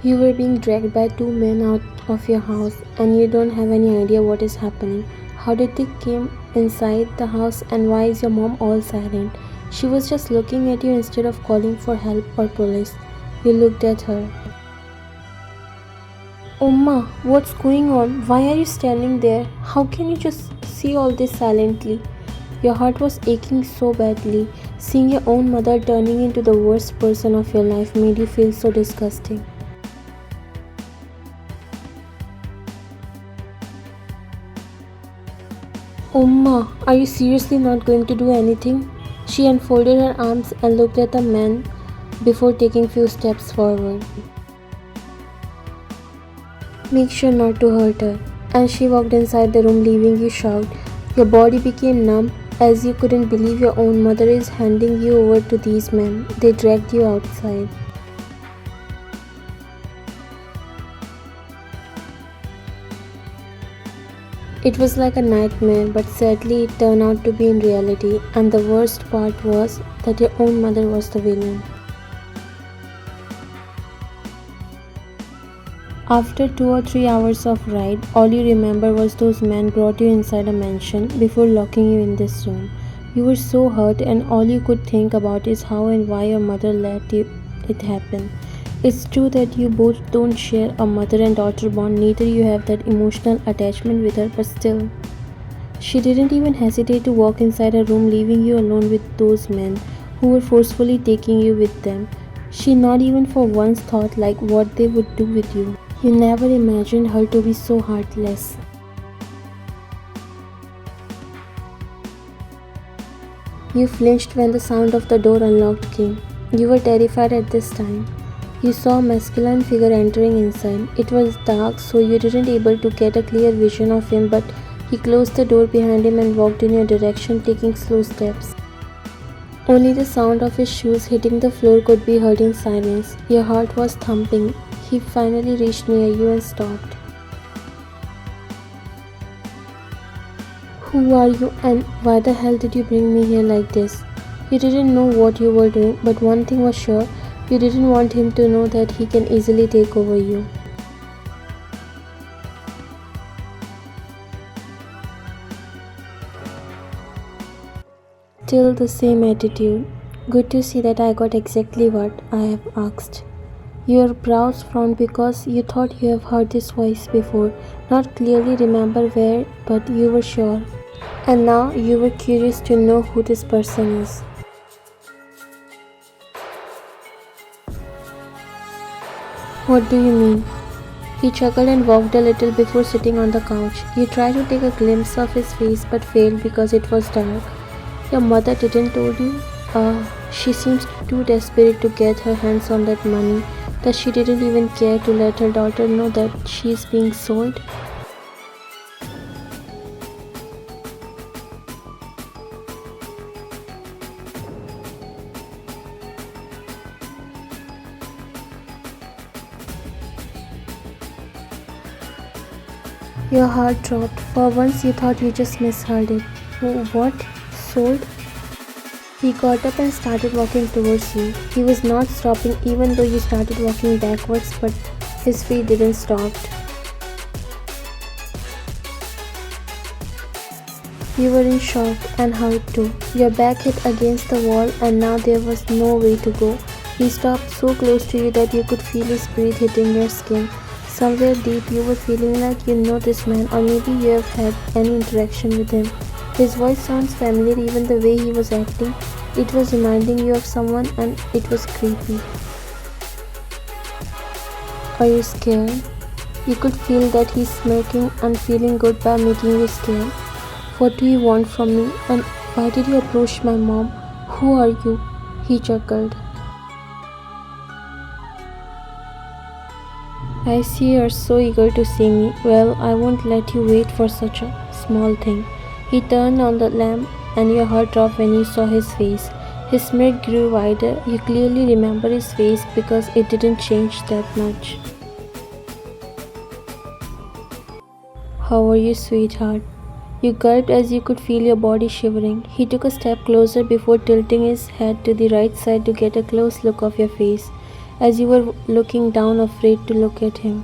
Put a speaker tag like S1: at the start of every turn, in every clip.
S1: You were being dragged by two men out of your house and you don't have any idea what is happening. How did they came inside the house and why is your mom all silent? She was just looking at you instead of calling for help or police. You looked at her. Umma, what's going on? Why are you standing there? How can you just see all this silently? Your heart was aching so badly. Seeing your own mother turning into the worst person of your life made you feel so disgusting. Umma, are you seriously not going to do anything? She unfolded her arms and looked at the man before taking few steps forward. Make sure not to hurt her. As she walked inside the room, leaving you shocked, your body became numb as you couldn't believe your own mother is handing you over to these men. They dragged you outside. It was like a nightmare, but sadly it turned out to be in reality, and the worst part was that your own mother was the villain. After 2 or 3 hours of ride, all you remember was those men brought you inside a mansion before locking you in this room. You were so hurt and all you could think about is how and why your mother it happen. It's true that you both don't share a mother and daughter bond, neither you have that emotional attachment with her, but still. She didn't even hesitate to walk inside her room, leaving you alone with those men who were forcefully taking you with them. She not even for once thought like what they would do with you. You never imagined her to be so heartless. You flinched when the sound of the door unlocked came. You were terrified at this time. You saw a masculine figure entering inside. It was dark, so you didn't able to get a clear vision of him, but he closed the door behind him and walked in your direction, taking slow steps. Only the sound of his shoes hitting the floor could be heard in silence. Your heart was thumping. He finally reached near you and stopped. Who are you and why the hell did you bring me here like this? You didn't know what you were doing, but one thing was sure, you didn't want him to know that he can easily take over you. Still the same attitude. Good to see that I got exactly what I have asked. Your brows frowned because you thought you have heard this voice before, not clearly remember where, but you were sure. And now you were curious to know who this person is. What do you mean? He chuckled and walked a little before sitting on the couch. You tried to take a glimpse of his face but failed because it was dark. Your mother didn't told you? She seems too desperate to get her hands on that money that she didn't even care to let her daughter know that she is being sold. Your heart dropped. For once you thought you just misheard it. What? Sold? He got up and started walking towards you. He was not stopping even though you started walking backwards, but his feet didn't stop. You were in shock and hurt too. Your back hit against the wall and now there was no way to go. He stopped so close to you that you could feel his breath hitting your skin. Somewhere deep you were feeling like you know this man, or maybe you have had any interaction with him. His voice sounds familiar, even the way he was acting. It was reminding you of someone and it was creepy. Are you scared? You could feel that he's smirking and feeling good by making you scared. What do you want from me? And why did you approach my mom? Who are you? He chuckled. I see you're so eager to see me. Well, I won't let you wait for such a small thing. He turned on the lamp, and your heart dropped when you saw his face. His smirk grew wider. You clearly remember his face because it didn't change that much. How are you, sweetheart? You gulped as you could feel your body shivering. He took a step closer before tilting his head to the right side to get a close look of your face, as you were looking down, afraid to look at him.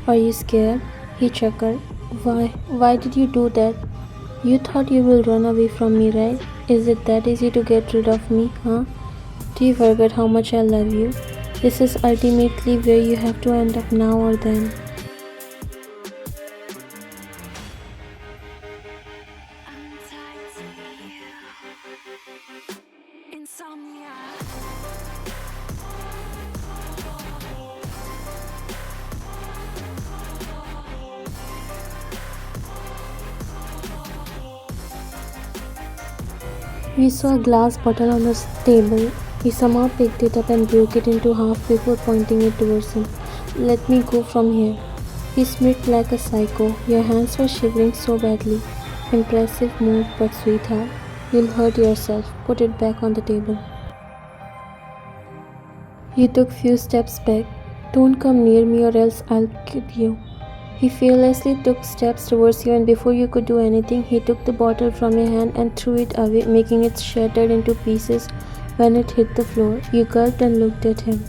S1: Are you scared? He chuckled. Why? Why did you do that? You thought you will run away from me, right? Is it that easy to get rid of me, huh? Do you forget how much I love you? This is ultimately where you have to end up now or then. We saw a glass bottle on the table. He somehow picked it up and broke it into half before pointing it towards him. Let me go from here. He smirked like a psycho. Your hands were shivering so badly. Impressive move, but sweetheart, you'll hurt yourself. Put it back on the table. He took few steps back. Don't come near me or else I'll kill you. He fearlessly took steps towards you, and before you could do anything, he took the bottle from your hand and threw it away, making it shattered into pieces when it hit the floor. You gulped and looked at him.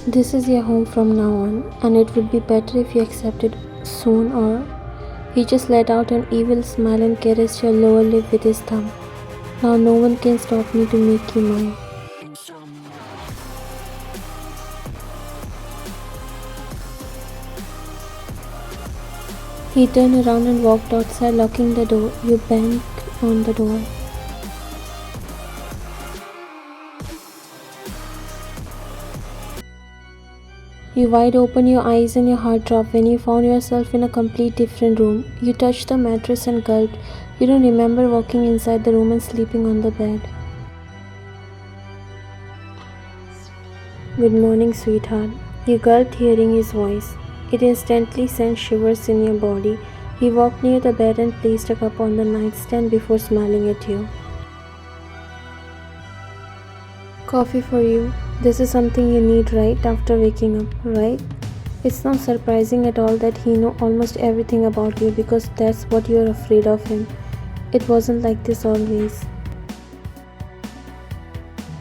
S1: This is your home from now on, and it would be better if you accepted soon, or. He just let out an evil smile and caressed your lower lip with his thumb. Now no one can stop me to make you mine. He turned around and walked outside, locking the door. You banged on the door. You wide open your eyes and your heart dropped when you found yourself in a complete different room. You touched the mattress and gulped. You don't remember walking inside the room and sleeping on the bed. Good morning, sweetheart. You gulped, hearing his voice. It instantly sent shivers in your body. He walked near the bed and placed a cup on the nightstand before smiling at you. Coffee for you. This is something you need right after waking up, right? It's not surprising at all that he knows almost everything about you because that's what you're afraid of him. It wasn't like this always.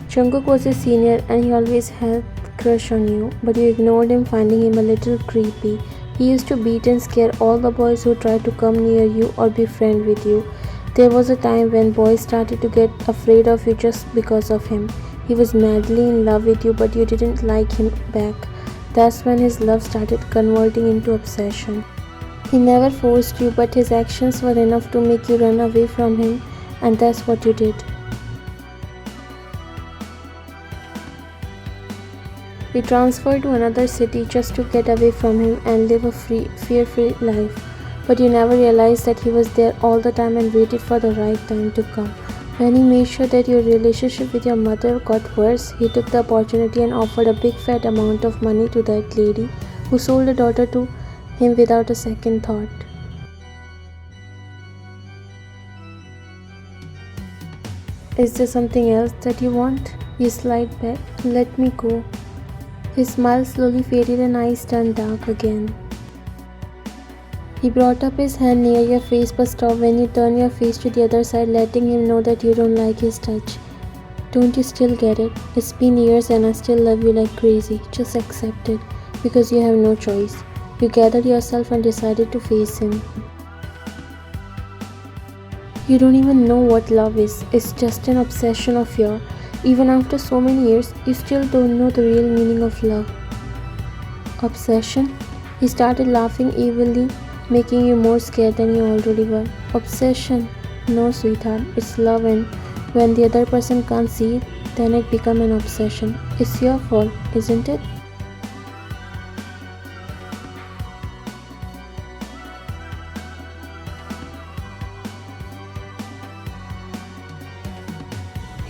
S1: Jungkook was a senior and he always had a crush on you, but you ignored him, finding him a little creepy. He used to beat and scare all the boys who tried to come near you or be friends with you. There was a time when boys started to get afraid of you just because of him. He was madly in love with you, but you didn't like him back. That's when his love started converting into obsession. He never forced you, but his actions were enough to make you run away from him, and that's what you did. You transferred to another city just to get away from him and live a free, fear-free life. But you never realized that he was there all the time and waited for the right time to come. When he made sure that your relationship with your mother got worse, he took the opportunity and offered a big fat amount of money to that lady who sold a daughter to him without a second thought. Is there something else that you want? You slide back. Let me go. His smile slowly faded and eyes turned dark again. He brought up his hand near your face but stopped when you turned your face to the other side, letting him know that you don't like his touch. Don't you still get it? It's been years and I still love you like crazy. Just accept it, because you have no choice. You gathered yourself and decided to face him. You don't even know what love is. It's just an obsession of yours. Even after so many years, you still don't know the real meaning of love. Obsession? He started laughing evilly, making you more scared than you already were. Obsession? No, sweetheart, it's love, and when the other person can't see it, then it becomes an obsession. It's your fault, isn't it?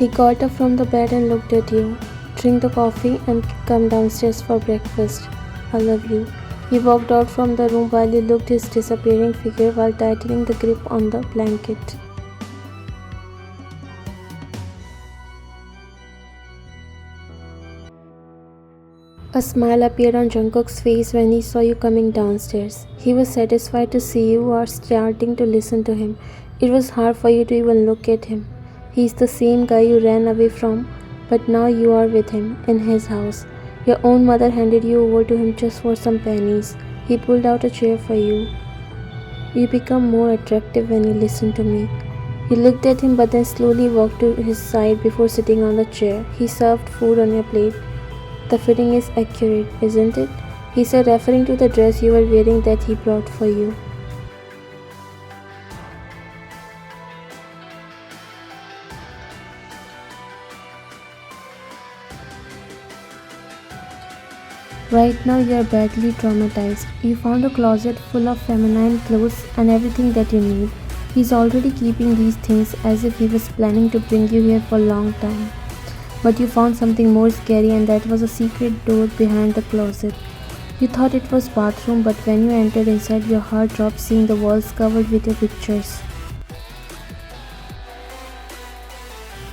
S1: He got up from the bed and looked at you. Drink the coffee and come downstairs for breakfast. I love you. He walked out from the room while you looked his disappearing figure while tightening the grip on the blanket. A smile appeared on Jungkook's face when he saw you coming downstairs. He was satisfied to see you or starting to listen to him. It was hard for you to even look at him. He's the same guy you ran away from, but now you are with him, in his house. Your own mother handed you over to him just for some pennies. He pulled out a chair for you. You become more attractive when you listen to me. You looked at him but then slowly walked to his side before sitting on the chair. He served food on your plate. The fitting is accurate, isn't it? He said, referring to the dress you were wearing that he brought for you. Right now you are badly traumatized. You found a closet full of feminine clothes and everything that you need. He's already keeping these things as if he was planning to bring you here for a long time. But you found something more scary, and that was a secret door behind the closet. You thought it was bathroom, but when you entered inside, your heart dropped seeing the walls covered with your pictures.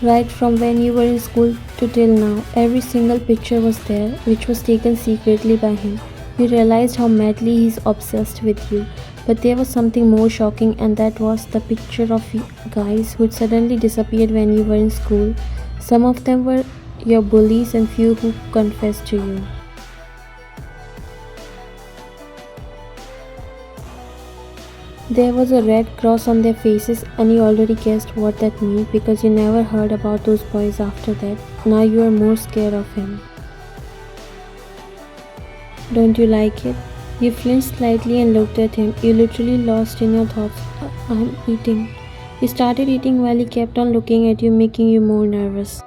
S1: Right from when you were in school to till now, every single picture was there, which was taken secretly by him. You realized how madly he's obsessed with you. But there was something more shocking, and that was the picture of guys who'd suddenly disappeared when you were in school. Some of them were your bullies and few who confessed to you. There was a red cross on their faces, and you already guessed what that meant because you never heard about those boys after that. Now you are more scared of him. Don't you like it? You flinched slightly and looked at him. You literally lost in your thoughts. I'm eating. You started eating while he kept on looking at you, making you more nervous.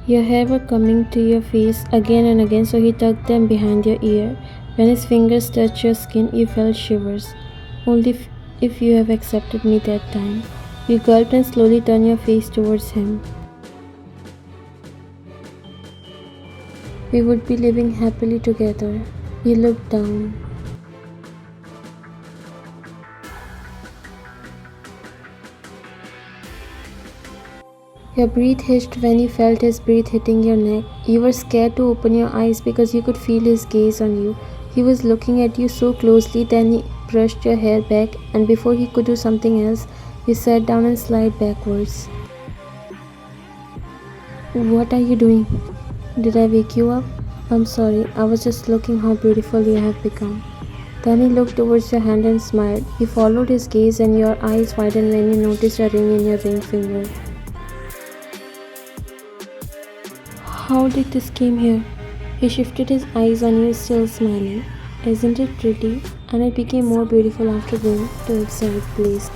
S1: Your hair were coming to your face again and again, so he tucked them behind your ear. When his fingers touched your skin, you felt shivers. Only if you have accepted me that time. You gulped and slowly turned your face towards him. We would be living happily together. You looked down. Your breath hitched when you felt his breath hitting your neck. You were scared to open your eyes because you could feel his gaze on you. He was looking at you so closely, then he brushed your hair back, and before he could do something else, you sat down and slid backwards. What are you doing? Did I wake you up? I'm sorry, I was just looking how beautiful you have become. Then he looked towards your hand and smiled. You followed his gaze and your eyes widened when you noticed a ring in your ring finger. How did this came here? He shifted his eyes on you, still smiling. Isn't it pretty? And it became more beautiful after going to its right place.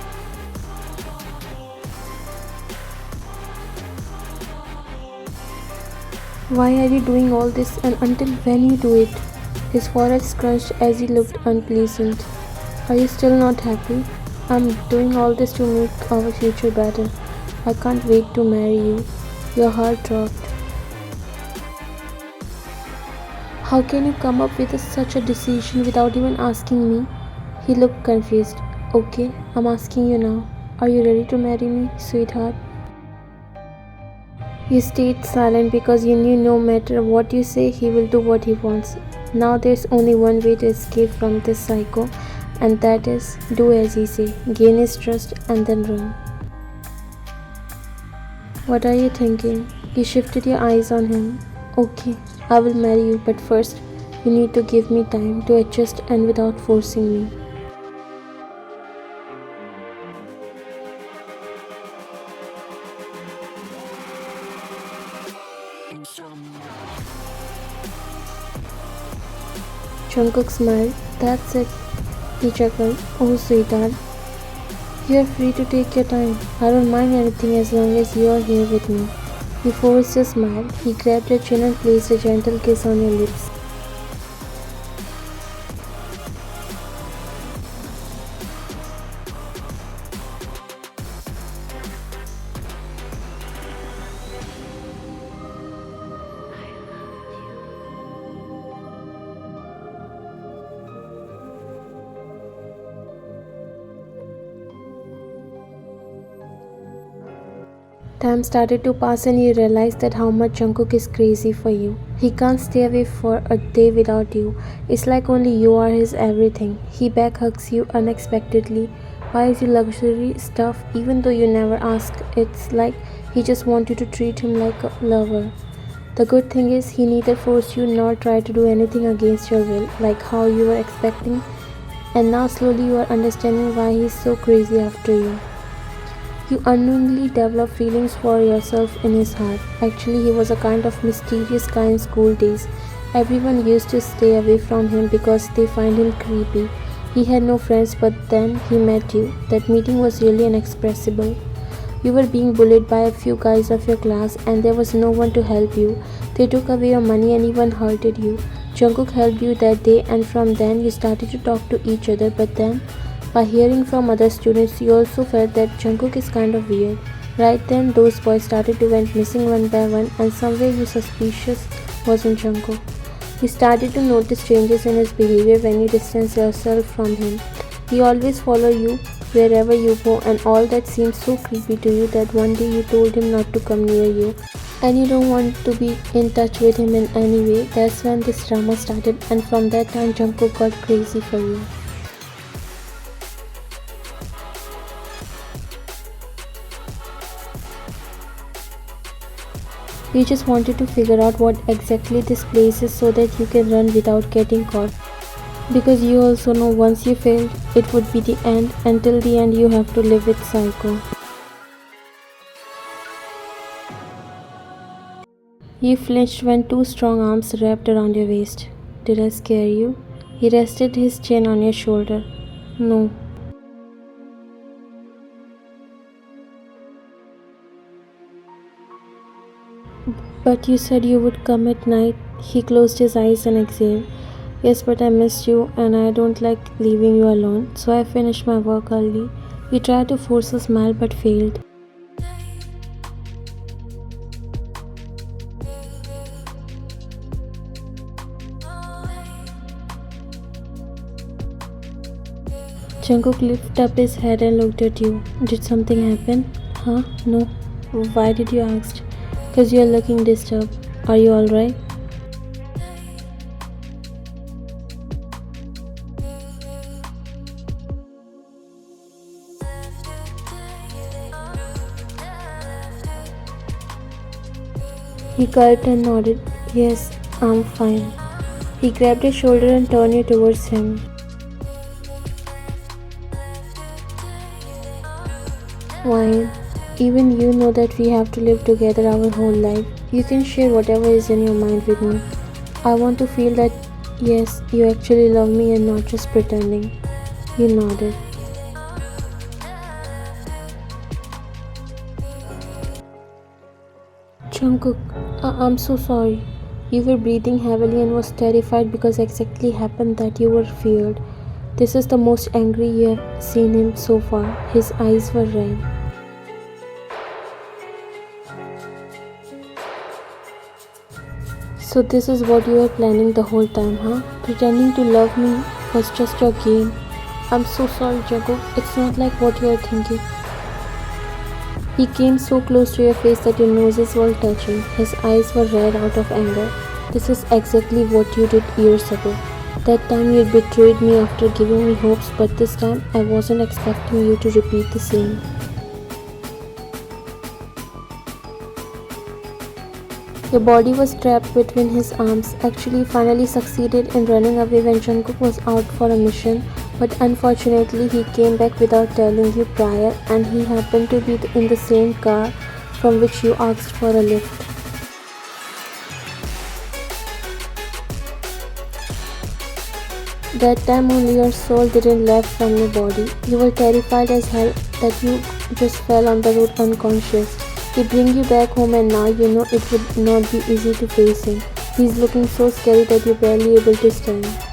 S1: Why are you doing all this, and until when you do it? His forehead scrunched as he looked unpleasant. Are you still not happy? I'm doing all this to make our future better. I can't wait to marry you. Your heart dropped. How can you come up with such a decision without even asking me? He looked confused. Okay, I'm asking you now. Are you ready to marry me, sweetheart? You stayed silent because you knew no matter what you say, he will do what he wants. Now there's only one way to escape from this psycho, and that is do as he say, gain his trust and then run. What are you thinking? You shifted your eyes on him. Okay, I will marry you, but first you need to give me time to adjust and without forcing me. Jungkook smiled. That's it. He chuckled. Oh, sweetheart. You are free to take your time. I don't mind anything as long as you are here with me. He forced a smile. He grabbed your chin and placed a gentle kiss on your lips. Time started to pass and you realized that how much Jungkook is crazy for you. He can't stay away for a day without you. It's like only you are his everything. He back hugs you unexpectedly, buys you luxury stuff even though you never ask. It's like he just wants you to treat him like a lover. The good thing is he neither forced you nor tried to do anything against your will, like how you were expecting, and now slowly you are understanding why he's so crazy after you. You unknowingly develop feelings for yourself in his heart. Actually, he was a kind of mysterious guy in school days. Everyone used to stay away from him because they find him creepy. He had no friends, but then he met you. That meeting was really inexpressible. You were being bullied by a few guys of your class, and there was no one to help you. They took away your money and even hurted you. Jungkook helped you that day, and from then you started to talk to each other, but then by hearing from other students, you also felt that Jungkook is kind of weird. Right then, those boys started to went missing one by one, and somewhere you suspicious wasn't Jungkook. You started to notice changes in his behavior when you distance yourself from him. He always follow you wherever you go, and all that seemed so creepy to you that one day you told him not to come near you. And you don't want to be in touch with him in any way. That's when this drama started, and from that time Jungkook got crazy for you. You just wanted to figure out what exactly this place is so that you can run without getting caught. Because you also know once you failed, it would be the end. Until the end, you have to live with Psycho. You flinched when two strong arms wrapped around your waist. Did I scare you? He rested his chin on your shoulder. No. But you said you would come at night. He closed his eyes and exhaled. Yes, but I missed you and I don't like leaving you alone, so I finished my work early. You tried to force a smile but failed. Jungkook lifted up his head and looked at you. Did something happen? Huh? No. Why did you ask? Because you are looking disturbed. Are you alright? He gulped and nodded. Yes, I'm fine. He grabbed your shoulder and turned you towards him. Why? Even you know that we have to live together our whole life. You can share whatever is in your mind with me. I want to feel that, yes, you actually love me and not just pretending. You nodded. Jungkook, I'm so sorry. You were breathing heavily and was terrified because exactly happened that you were feared. This is the most angry you have seen him so far. His eyes were red. So this is what you were planning the whole time, huh? Pretending to love me was just your game. I'm so sorry, Jungkook. It's not like what you are thinking. He came so close to your face that your noses were touching. His eyes were red out of anger. This is exactly what you did years ago. That time you betrayed me after giving me hopes, but this time I wasn't expecting you to repeat the same. Your body was trapped between his arms. Actually, finally succeeded in running away when Jungkook was out for a mission, but unfortunately he came back without telling you prior, and he happened to be in the same car from which you asked for a lift. That time only your soul didn't left from your body. You were terrified as hell that you just fell on the road unconscious. He bring you back home and now you know it would not be easy to face him. He's looking so scary that you're barely able to stand.